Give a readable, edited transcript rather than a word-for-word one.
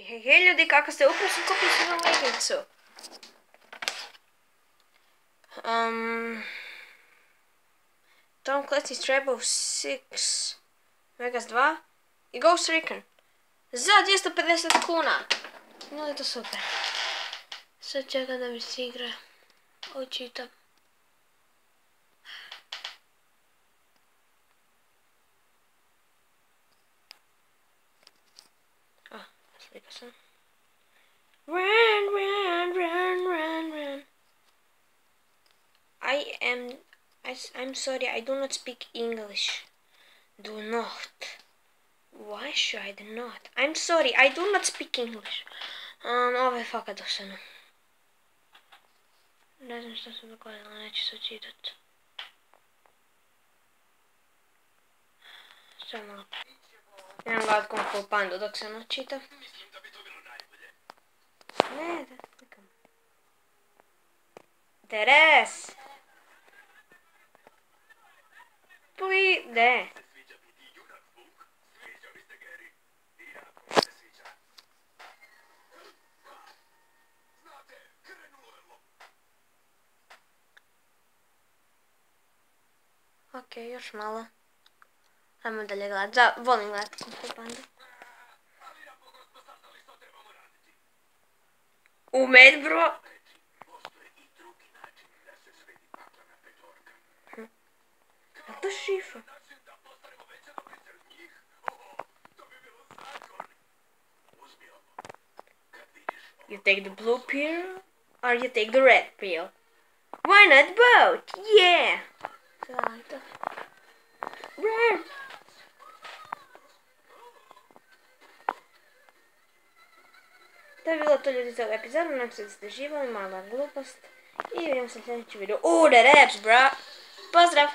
Hej ljudi, kako ste? Upravo sam kupio svoju igricu. Tom Clancy's Rainbow Six Vegas 2 i Ghost Recon za 250 kuna. No je to super. Sad čekam da mi se igra očita. Slika sam. Run, run, run, run, run. I'm sorry, I do not speak English. Do not. Why should I not? I'm sorry, I do not speak English. Ovo je fakat dosadno. Ne znam što sam dogodila, neću se očitat. Sad malo. Idem gledat Kung Fu Pandu dok se ne čita. Ne, da slikam. Teres! De? Ok, još malo. Ajmo dalje gledat. Volim gledat Kung Fu Pandu. Umet, bro! A to šifra? You take the blue pill or you take the red pill? Why not both? Yeah! Run! To je bilo to ljudi za ovu epizodu, nam se ste živali, mala glupost i vidimo se u sljedećem videu. The raps, bro! Pozdrav!